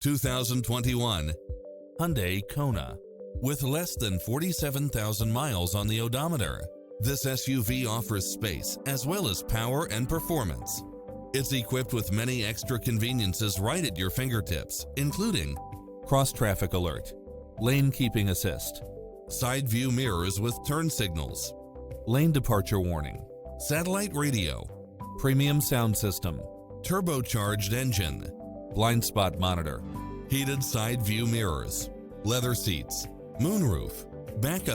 2021 Hyundai Kona. With less than 47,000 miles on the odometer, this SUV offers space as well as power and performance. It's equipped with many extra conveniences right at your fingertips, including cross-traffic alert, lane keeping assist, side view mirrors with turn signals, lane departure warning, satellite radio, premium sound system, turbocharged engine, blind spot monitor, heated side view mirrors, leather seats, moonroof, backup